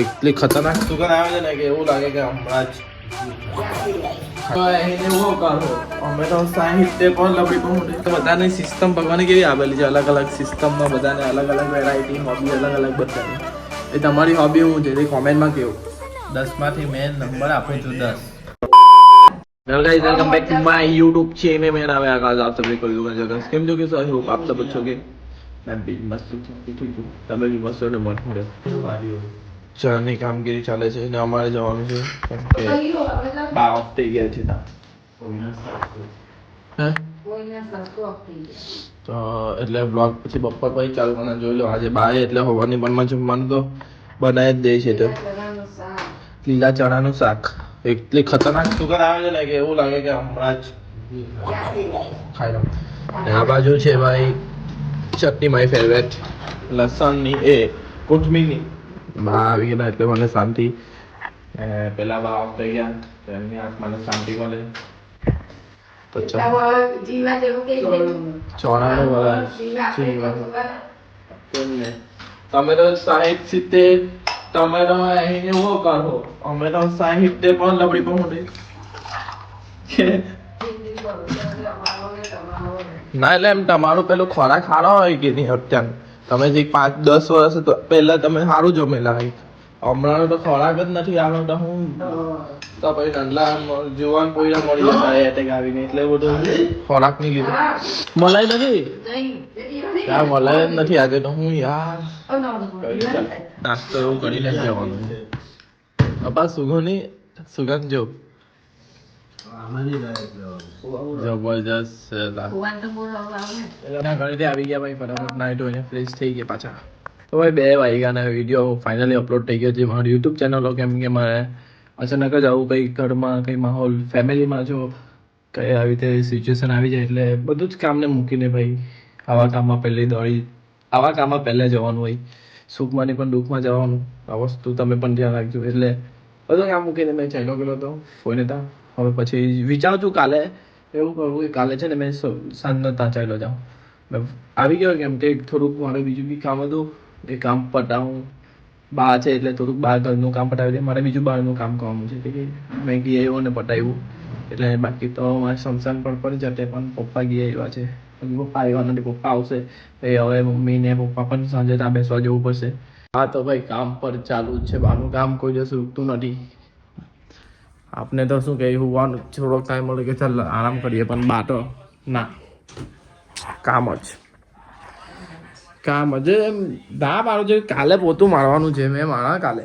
એટલી ખતરનાક સુગંધ આવે છે ને કે એવું લાગે કે હમણાં અમે તો સાહિત્ય પણ લપડી પણ બધાની સિસ્ટમ ભગવાને કેવી આવેલી છે અલગ અલગ સિસ્ટમમાં બધાને અલગ અલગ વેરાયટી હોબી અલગ અલગ બધાની એ તમારી હોબી શું છે એ કોમેન્ટમાં કેવું 10 માંથી મેં નંબર આપું છું 10 guys welcome back to my YouTube channel मेरा नाम है आकाश आप सभी को जगह केम जो के आई होप आप सब अच्छे होंगे मैं भी मस्त हूं તમે બી મસ્ત ને મત મળે ચાની કામગીરી ચાલે છે ને અમારે જવાનું છે કેમ કે બા ઓફ થઈ ગયા છે તા હે તો એટલે બ્લોગ પછી બપોર પછી ચાલવાના જોઈ લો આજે બાય એટલે હોવાની મનમાં જમવાનું તો બનાવી જ દે છે તો લીલા ચણાનું શાક એટલી ખતરનાક સુગંધ આવે છે ને કે એવું લાગે કે હમણાં જ ખાઈ લઉં ને આ બાજુ છે ભાઈ ચટણી માય ફેવરેટ લસણની એ કોથમીરની બા આવી ગયા એટલે મને શાંતિ પેલા બા ઓફ થઈ ગયા તો એમની આંખ મને શાંતિ મળે તો ચોણાનો વડા તમે તો 60-70 તમે તો અહીં એવો કરો અમે તો 60 પણ લબડી પણ ના એટલે એમ તમારું પેલું ખોરાક સારો હોય કે નહીં અત્યારે તમે જે 5-10 વર્ષ પહેલા તમે સારું જમેલા હોય હમણાંનો તો ખોરાક જ નથી આનો તો હું તો પછી નંદલા જુવાન કોઈના મળી જતા એટેક આવીને એટલે બધું ખોરાક ની લીધે મલાઈ નથી યાર મલાઈ જ નથી આજે તો હું યાર નાસ્તો એવું કરીને જ જવાનું અપા સુગંધ જો જબરજસ્ત ઘરેથી આવી ગયા ભાઈ ફટાફટ નાઈ ધોઈને ફ્રેશ થઈ ગયા પાછા તો ભાઈ 2 વાગ્યાના વિડીયો ફાઇનલી અપલોડ થઈ ગયો છે મારું યુટ્યુબ ચેનલ કેમ કે મારે અચાનક જ આવું કંઈ ઘરમાં કંઈ માહોલ ફેમિલીમાં જો કંઈ આવી રીતે સિચ્યુએશન આવી જાય એટલે બધું જ કામને મૂકીને ભાઈ આવા કામમાં પહેલે જવાનું હોય સુખમાંની પણ દુઃખમાં જવાનું આ વસ્તુ તમે પણ ધ્યાન રાખજો એટલે બધું કામ મૂકીને મેં ચાલ્યો ગયેલો હતો ફોઈને ત્યાં હવે પછી વિચારું છું કાલે એવું કરવું કે કાલે છે ને મેં સાંજનો ત્યાં ચાલ્યો જાઉં મેં આવી ગયો કેમ કે થોડુંક મારે બીજું બી કામ હતું એ કામ પટાવું બહાર છે એટલે થોડુંક બહાર ઘરનું કામ પટાવી દે મારે બીજું બહારનું કામ કરવાનું છે એટલે મેં ગઈ આવ્યો ને પટાવ્યું એટલે બાકી તો મારે શમશાન પણ જતે પણ પપ્પા ગઈ આવ્યા છે પપ્પા આવ્યા નથી પપ્પા આવશે એ હવે મમ્મી ને પપ્પા પણ સાંજે ત્યાં બેસવા જવું પડશે હા તો ભાઈ કામ પર ચાલુ જ છે બહારનું કામ કોઈ દિવસ રૂકતું નથી આપને તો શું કહે હોવાનું થોડોક ટાઈમ મળે કે ચાલ આરામ કરીએ પણ બા તો ના કામ જ ના મારું છે કાલે પોતું મારવાનું છે મેં મારા કાલે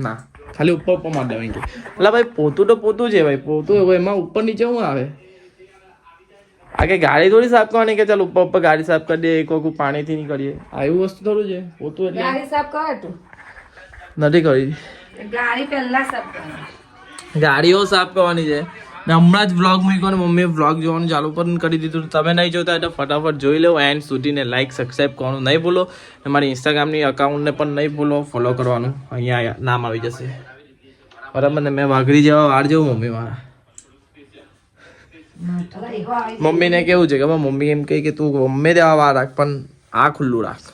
ના ખાલી ઉપર મારી દેવાય કે એટલે ભાઈ પોતું તો પોતું છે ભાઈ પોતું એમાં ઉપર નીચે શું આવે આ કે ગાડી થોડી સાફ કરવાની કે ચાલ ઉપર ગાડી સાફ કરી દે એક વખત પાણીથી નહીં કરીએ આ એવું વસ્તુ થોડું છે પોતું એટલે ગાડી સાફ કરે તું નથી કરી ગાડી પહેલા સાફ કરવાની ગાડીઓ સાફ કરવાની છે ને હમણાં જ વ્લોગ મૂક્યો ને મમ્મીએ વ્લોગ જોવાનું ચાલુ પણ કરી દીધું તમે નહીં જોતા એટલે ફટાફટ જોઈ લો એન્ડ સુધીને લાઈક સબસ્ક્રાઈબ કરવાનું નહીં ભૂલો ને મારી ઇન્સ્ટાગ્રામની અકાઉન્ટને પણ નહીં ભૂલો ફોલો કરવાનું અહીંયા નામ આવી જશે બરાબર ને મેં વાઘરી જેવા વાર જેવું મમ્મી મારા મમ્મીને કેવું છે કે મમ્મી એમ કહે કે તું ગમે તેવા વાર રાખ પણ આ ખુલ્લું રાખ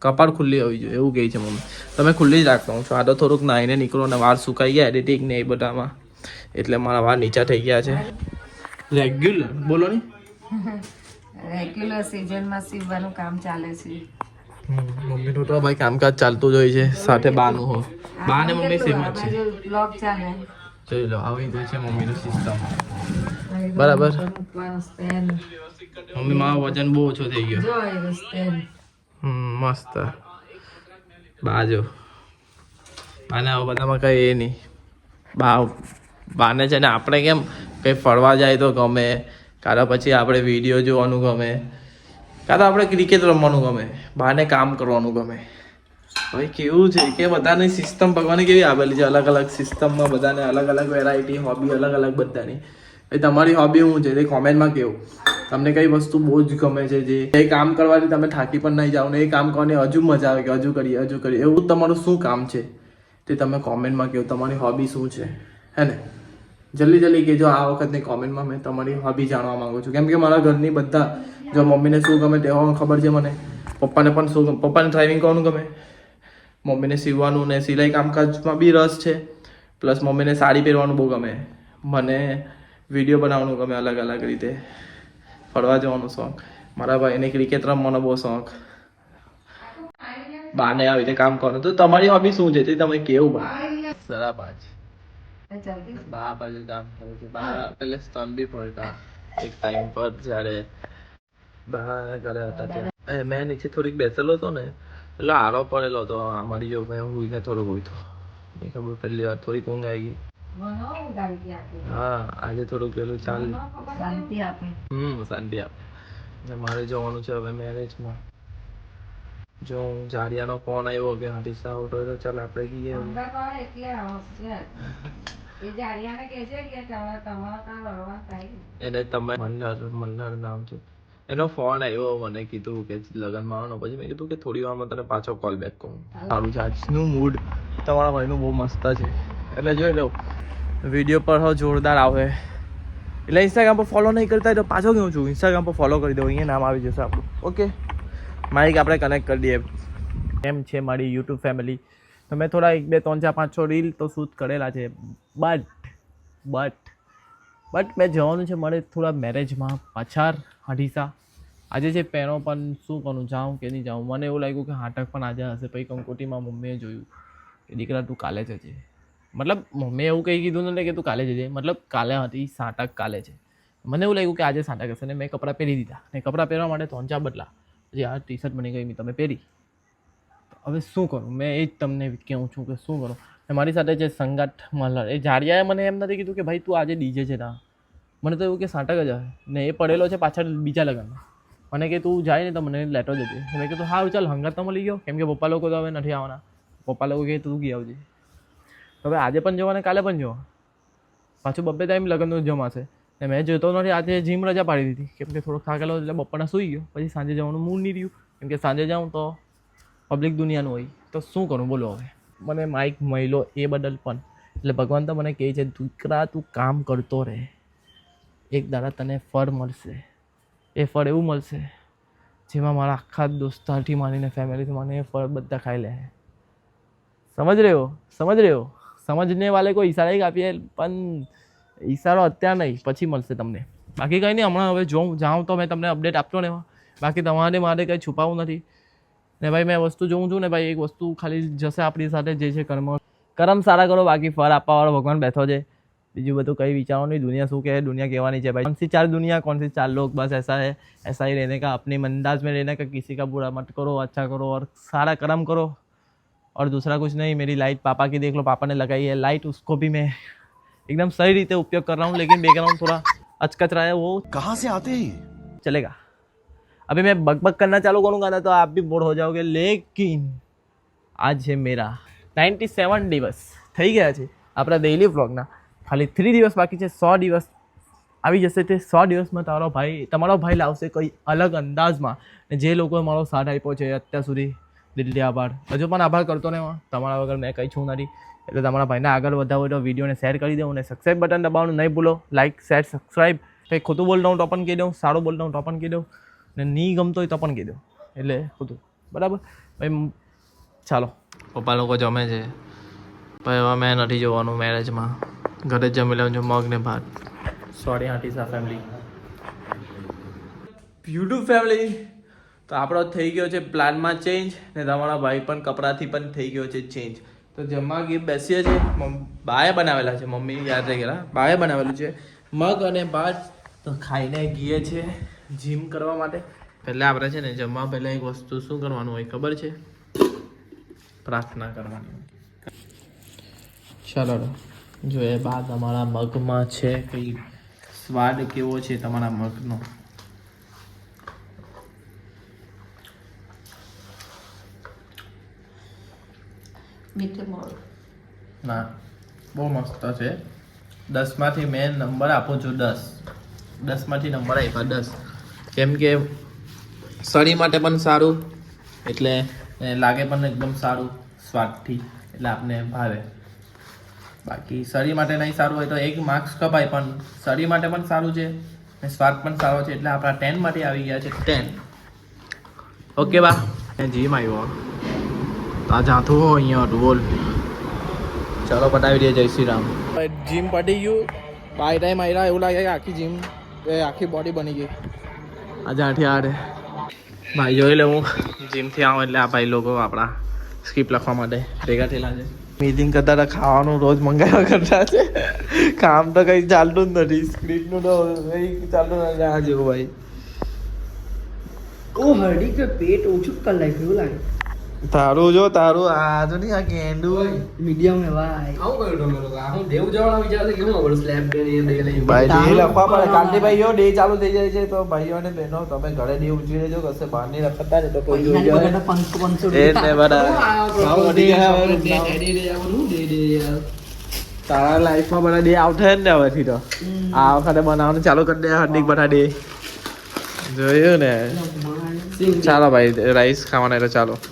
કપાળ ખુલ્લી હોવી જોઈએ એવું કહે છે મમ્મી તમે ખુલ્લી જ રાખતો હું છું આ તો થોડુંક નાહીને નીકળો ને વાર સુકાઈ ગયા એડિટિંગ ને એ બધામાં એટલે મારા વાર નીચા થઈ ગયા છે રેગ્યુલર બોલો ને રેગ્યુલર સિઝનમાં સીવવાનું કામ ચાલે છે મમ્મીનું તો ભાઈ કામકાજ ચાલતું જ હોય છે સાથે બાનું હો બા ને મમ્મી સેમ જ છે બ્લોગ ચાલે જોઈ લો આવી ગઈ છે મમ્મીનું સિસ્ટમ બરાબર મમ્મી મારો વજન બહુ ઓછો થઈ ગયો મસ્ત બાજો બાને હવે બધામાં કઈ એ નહીં બાને છે ને આપણે કેમ કંઈ ફરવા જાય તો ગમે કાં તો પછી આપણે વિડીયો જોવાનું ગમે કાં તો આપણે ક્રિકેટ રમવાનું ગમે બાને કામ કરવાનું ગમે ભાઈ કેવું છે કે બધાની સિસ્ટમ ભગવાને કેવી આવેલી છે અલગ અલગ સિસ્ટમમાં બધાને અલગ અલગ વેરાયટી હોબી અલગ અલગ બધાની એ તમારી હોબી શું છે એ કોમેન્ટમાં કેવું તમને કઈ વસ્તુ બહુ જ ગમે છે જે એ કામ કરવાથી તમે થાકી પણ નહીં જાઓ ને એ કામ કરવાની હજુ મજા આવે કે હજુ કરીએ એવું તમારું શું કામ છે તે તમે કોમેન્ટમાં કહો તમારી હોબી શું છે હે ને જલ્દી કહેજો આ વખતની કોમેન્ટમાં મેં તમારી હોબી જાણવા માંગુ છું કેમ કે મારા ઘરની બધા જો મમ્મીને શું ગમે તે ખબર છે મને પપ્પાને પણ શું પપ્પાને ડ્રાઇવિંગ કરવાનું ગમે મમ્મીને સીવવાનું ને સિલાઈ કામકાજમાં બી રસ છે, પ્લસ મમ્મીને સાડી પહેરવાનું બહુ ગમે, મને વિડીયો બનાવવાનું ગમે અલગ અલગ રીતે, ફરવા જવાનો શોખ, મારા ભાઈને ક્રિકેટ રમવાનો બહુ શોખ. બાને આવી રીતે કામ કરો. તો તમારી હોબી શું છે તે તમે કેવું બા? સરા પાંચ બા બાજુ કામ કરે છે. બા પેલે સ્તન બી પડતા એક ટાઈમ પર જ્યારે બા ઘરે હતા ત્યારે મેં નીચે થોડીક બેસેલો હતો ને એટલે આરો પડેલો હતો અમારી જો મેં ઊંઘીને થોડુંક ઉઠ્યો એ ખબર પહેલી વાર થોડીક ઊંઘ આવી ગઈ. હા આજે થોડુંક પેલું ચાલ શાંતિ આપે. શાંતિ આપે. મારે જવાનું છે હવે મેરેજમાં. જો જાડિયાનો ફોન આવ્યો કે હરીશા ઉઠો તો ચાલ આપણે જઈએ. એને તમે મલ્હાર નામ છે એનો ફોન આવ્યો મને કીધું કે લગનમાં આવવાનો. પછી મેં કીધું કે થોડી વારમાં તને પાછો કોલ બેક કરું. સારું છે આજનું મૂડ તમારા ભાઈનું બહુ મસ્ત છે એટલે જોઈ લો વિડીયો પર હો જોરદાર આવે. એટલે ઇન્સ્ટાગ્રામ પર ફોલો નહીં કરતા તો પાછો કહું છું ઇન્સ્ટાગ્રામ પર ફોલો કરી દો, અહીંયા નામ આવી જશે આપણું. ઓકે માઇક આપણે કનેક્ટ કરી દઈએ. એમ છે મારી યુટ્યુબ ફેમિલી. તો મેં થોડા 1 2 3 4 5 6 રીલ તો શૂટ કરેલા છે, બટ મેં જવાનું છે મારે થોડા મેરેજમાં પાછળ હડીસા. આજે જે પહેરો પણ શું કરું, જાઉં કે નહીં જાઉં. મને એવું લાગ્યું કે હાટક પણ આજે હશે. પછી કંકોટીમાં મમ્મીએ જોયું કે દીકરા તું કાલે જજે. મતલબ મમ્મીએ એવું કંઈ કીધું નથી કે તું કાલે જજે, મતલબ કાલે હતી સાટક કાલે છે. મને એવું લાગ્યું કે આજે સાટક હશે ને મેં કપડાં પહેરી દીધા ને કપડાં પહેરવા માટે 3 4 બદલા. પછી આ ટી શર્ટ બની ગઈ મેં તમે પહેરી. હવે શું કરું મેં એ જ તમને કહું છું કે શું કરું. મારી સાથે જે સંગાટ મલ્હાર એ જાડિયાએ મને એમ નથી કીધું કે ભાઈ તું આજે ડીજે છે ના, મને તો એવું કે સાટક જ આવે ને એ પડેલો છે પાછળ બીજા લગ્નમાં. મને કે તું જાય ને તો મને લેટો જજે. મેં કીધું હા ચાલ હંગાત તો મળી ગયો કેમ કે પપ્પા લોકો તો હવે નથી આવવાના. પપ્પા લોકો કહે તું ગઈ આવજે. હવે આજે પણ જવા ને કાલે પણ જવા, પાછું 2 ટાઈમ લગ્નનું જમાશે ને મેં જોતો નથી. આજે જીમ રજા પાડી દીધી કેમ કે થોડોક થાકેલો એટલે બપોરના સૂઈ ગયો. પછી સાંજે જવાનું મૂડ નહીં રહ્યું કેમ કે સાંજે જાઉં તો પબ્લિક દુનિયાનું હોય તો શું કરું બોલો. હવે મને માઇક મળ્યો એ બદલ પણ એટલે ભગવાન તો મને કહે છે દીકરા તું કામ કરતો રહે, એક દાડા તને ફળ મળશે. એ ફળ એવું મળશે જેમાં મારા આખા દોસ્તારથી માનીને ફેમિલીથી માનીને ફળ બધા ખાઈ લે. સમજ રહ્યો સમજને વાલે કોઈ ઈશારા એક આપીએ પણ ઈશારો અત્યારે નહીં પછી મળશે તમને. બાકી કંઈ નહીં હમણાં હવે જાઉં તો મેં તમને અપડેટ આપતો ને એમાં. બાકી તમારે મારે કંઈ છુપાવું નથી ને ભાઈ. મેં વસ્તુ જોઉં છું ને ભાઈ એક વસ્તુ ખાલી જશે આપણી સાથે જે છે કર્મ સારા કરો બાકી ફળ આપવાવાળો ભગવાન બેઠો છે. બીજું બધું કંઈ વિચારો નહીં. દુનિયા શું કહે દુનિયા કહેવાની છે भाई. कौन सी 4 दुनिया कौन सी 4 लोग, बस ऐसा है. ऐसा ही रहने का, अपने अंदाज में रहने का. किसी का बुरा मत करो, अच्छा करो और सारा कर्म करो और दूसरा कुछ नहीं. मेरी लाइट पापा की देख लो, पापा ने लगाई है लाइट, उसको भी मैं एकदम सही रीते उपयोग कर रहा हूँ. लेकिन बैकग्राउंड थोड़ा अचकच रहा है वो कहाँ से आते हैं चलेगा. अभी मैं बकबक करना चालू करूँगा ना तो आप भी बोर हो जाओगे. लेकिन आज है मेरा 97 દિવસ થઈ ગયા છે આપણા ડેઇલી વ્લોગના. ખાલી 3 દિવસ બાકી છે. 100 દિવસ આવી જશે. તે 100 દિવસમાં તમારો ભાઈ લાવશે કોઈ અલગ અંદાજમાં. ને જે લોકોએ મારો સાથ આપ્યો છે અત્યાર સુધી દિલથી આભાર. હજુ પણ આભાર કરતો ને તમારા વગર મેં કંઈ છું નથી. એટલે તમારા ભાઈને આગળ વધાવો તો વિડીયોને શેર કરી દઉં અને સબસ્ક્રાઈબ બટન દબાવવાનું નહીં ભૂલો. Like share subscribe. કંઈ ખોટું બોલતા હું તો પણ કહી દઉં, સારું બોલતા હું તો પણ કહી દઉં ને નહીં ગમતો હોય તો પણ કહી દઉં. એટલે ખોટું બરાબર ભાઈ. ચાલો પપ્પા લોકો જમે છે ભાઈ. હવે મેં નથી જોવાનું મેરેજમાં. ઘરે જ જમી લઉં છું મગ ને ભાત. સોરી હાટીસા ફેમિલી, યુટ્યુબ ફેમિલી. તો આપણો થઈ ગયો છે પ્લાનમાં ચેન્જ ને તમારા ભાઈ પણ કપડાથી પણ થઈ ગયો છે ચેન્જ. તો જમવા ગીર બેસીએ છીએ. બાએ બનાવેલા છે, મમ્મી યાદ રહી ગયેલા. બાએ બનાવેલું છે મગ અને ભાત. તો ખાઈને ગઈએ છે જીમ કરવા માટે. પહેલાં આપણે છે ને જમવા પહેલાં એક વસ્તુ શું કરવાનું હોય ખબર છે? પ્રાર્થના કરવાની. ચાલો જોઈએ બા તમારા મગમાં છે કંઈ સ્વાદ કેવો છે તમારા મગનો. ના બહુ મસ્ત છે. 10 માંથી મેં નંબર આપું છું 10. 10 માંથી નંબર આપ્યા 10 કેમ કે શરીર માટે પણ સારું એટલે લાગે પણ એકદમ સારું સ્વાદથી એટલે આપને ભાવે. બાકી શરીર માટે નહીં સારું હોય તો 1 માર્ક્સ કપાય પણ શરીર માટે પણ સારું છે અને સ્વાદ પણ સારો છે એટલે આપણા 10 માંથી આવી ગયા છે 10. ઓકે બા જીમ આવ્યો આ જાતું હો અહીંયા હતું બોલ. ચાલો પટાવી દઈએ જય શ્રી રામ. જીમ પટી ગયું બાય ટાઈમ આવ્યા એવું લાગે કે આખી જીમ આખી બોડી બની ગઈ. આ જાઠી આડે ભાઈ જોઈ લે હું જીમથી આવું એટલે આ ભાઈ લોકો આપણા સ્કીપ લખવા માટે ભેગા થયેલા છે. મીટિંગ કરતા હતા ખાવાનું રોજ મંગાવ્યા કરતા છે. કામ તો કંઈ ચાલતું જ નથી. સ્ક્રીપનું તો કંઈ ચાલતું નથી આ જેવું ભાઈ. ઓ હરડી કે પેટ ઓછું કર લાગ્યું એવું લાગે. તારું જો તારું આ તો નહીં આ કેન્ડું મીડિયમ હે ભાઈ. આવું કર્યું તમે લોકો હું દેવ જવાના વિચાર છે કે હું આપણે સ્લેબ ડે ને દે લઈ ભાઈ ડે લખવા પડે. કાંતિ ભાઈઓ ડે ચાલુ થઈ જાય છે તો ભાઈઓ અને બહેનો તમે ઘરે ડે ઉજવી લેજો. કશે બહાર નહીં રખડતા ને તો કોઈ જોઈ જાય. 500 એ જ ને બધા ભાવ વધી ગયા હવે. ડે ડે આવવાનું ડે ડે યાર તારા લાઈફમાં બધા ડે આઉટ થાય ને હવેથી તો આ વખતે બનાવવાનું ચાલુ કરી દે હાર્દિક બધા ડે જોયું ને. ચાલો ભાઈ રાઈસ ખાવાના એટલે ચાલો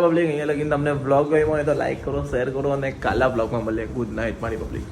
પબ્લિક અહીંયા લગીને તમને બ્લોગ ગમ્યો હોય તો લાઈક કરો શેર કરો અને કાલા બ્લોગમાં મળીએ. ગુડ નાઇટ મારી પબ્લિક.